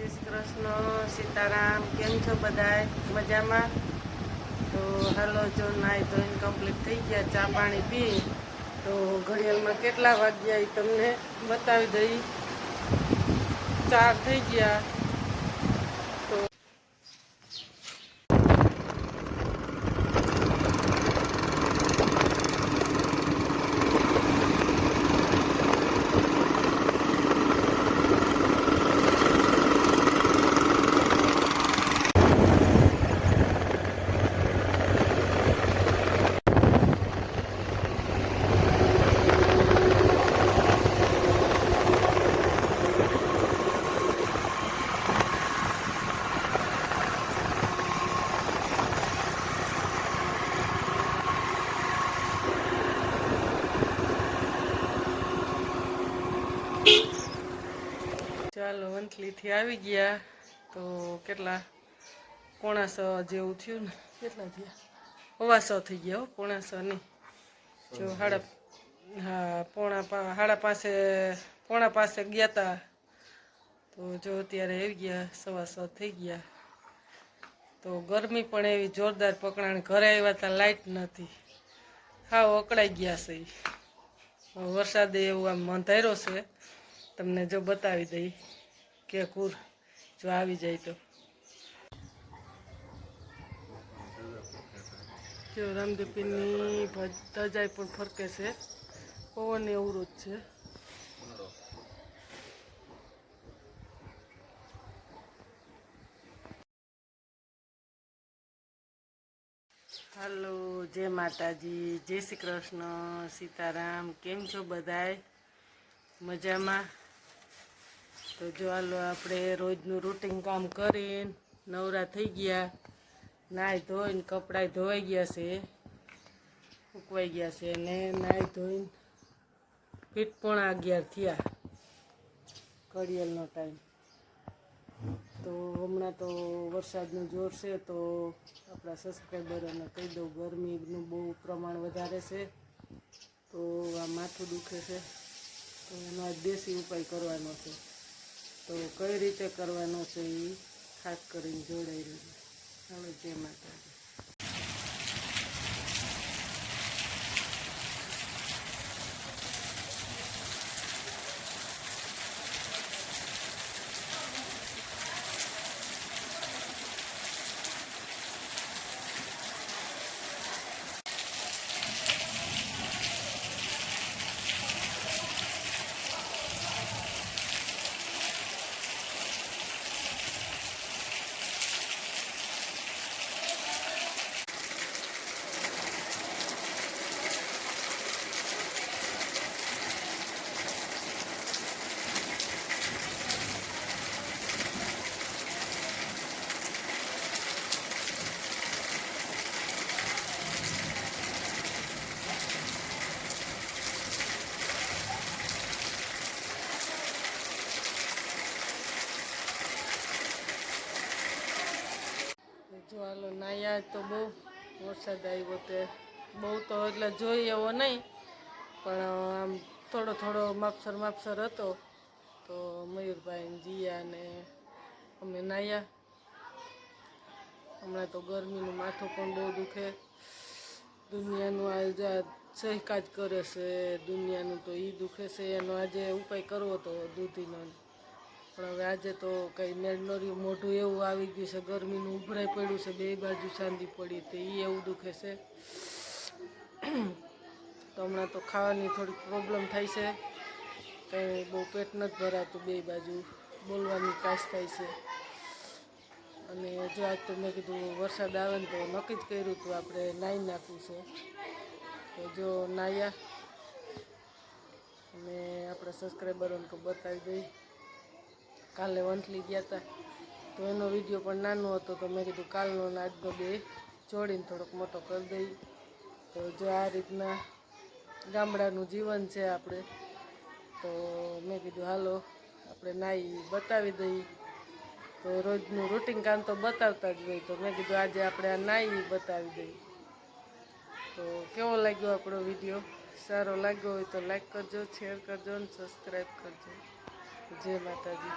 જય શ્રી કૃષ્ણ, સીતારામ. કેમ છો બધાય? મજામાં? તો હાલો, જો નાઈ ધોઈને કમ્પ્લીટ થઈ ગયા, ચા પાણી પી. તો ઘડિયાળમાં કેટલા વાગ્યા એ તમને બતાવી દઈ. 4 થઈ ગયા. તો ચાલો, વંથલીથી આવી ગયા. તો કેટલા 6:15 જેવું થયું ને? કેટલા થયા? 6:15 થઈ ગયા હો, 6:15 નહીં. જો હા, 4:30 5:30 ગયા હતા. તો જો અત્યારે આવી ગયા 6:15 થઈ ગયા. તો ગરમી પણ એવી જોરદાર પકડાણ. ઘરે આવ્યા હતા, લાઇટ નથી. હાવ અકળાઈ ગયા છે. વરસાદે એવું આમ અંધાર્યો છે. તમને જો બતાવી દઈ કે કુર જો આવી જાય તો. જો રામદેવપીરની ધજાઈ પણ ફરકે છે. પવન એવડો જ છે. હાલો, જય માતાજી, જય શ્રી કૃષ્ણ, સીતારામ. કેમ છો બધાય? મજામાં? તો જો હાલો, આપણે રોજનું રૂટીન કામ કરીને નવરા થઈ ગયા. નાહી ધોઈને કપડાં ધોવાઈ ગયા છે, સૂકવાઈ ગયા છે. ને નાહી ધોઈને ફીટ 11:30 થયા ઘડિયાળનો ટાઈમ. તો હમણાં તો વરસાદનું જોર છે. તો આપણા સબસ્ક્રાઈબરોને કહી દઉં, ગરમીનું બહુ પ્રમાણ વધારે છે. તો આ માથું દુખે છે. તો એનો આ દેશી ઉપાય કરવાનો છે. તો કઈ રીતે કરવાનો છે એ ખાસ કરીને જોડાઈ રહ્યું. હવે જય માતાજી. જો હાલો, નાયા તો બહુ વરસાદ આવ્યો. તે બહુ તો એટલે જોઈએ એવો નહીં, પણ આમ થોડો થોડો માપસર હતો. તો મયુરભાઈ, જીયા ને અમે નાયા. હમણાં તો ગરમીનું માથું પણ બહુ દુખે. દુનિયાનું આ સહકાજ કરે છે દુનિયાનું, તો એ દુખે છે. એનો આજે ઉપાય કરવો હતો દૂધીનો, પણ હવે આજે તો કંઈ મેળનર્યું મોઢું એવું આવી ગયું છે. ગરમીનું ઉભરાઈ પડ્યું છે, બે બાજુ ચાંદી પડી. તો એ એવું દુખે છે. તો હમણાં તો ખાવાની થોડીક પ્રોબ્લેમ થાય છે. કંઈ બહુ પેટ નથી ભરાતું, બે બાજુ બોલવાની કાશ થાય છે. અને જો આજ તો મેં કીધું વરસાદ આવે ને તો નક્કી જ કર્યું હતું આપણે નાહી નાખવું છે. તો જો નાહ્યા. અને આપણા સબસ્ક્રાઈબરોને તો બતાવી દઈ, કાલે વંથલી ગયા હતા. તો એનો વિડીયો પણ નાનો હતો. તો મેં કીધું કાલનો ને આજનો બે જોડીને થોડોક મોટો કરી દઈ. તો જો આ રીતના ગામડાનું જીવન છે આપણે. તો મેં કીધું હાલો આપણે નાહી બતાવી દઈ. તો રોજનું રૂટીન કામ તો બતાવતા જ હોય. તો મેં કીધું આજે આપણે આ નાહી બતાવી દઈ. તો કેવો લાગ્યો આપણો વિડીયો? સારો લાગ્યો હોય તો લાઈક કરજો, શેર કરજો અને સબસ્ક્રાઈબ કરજો. જય માતાજી.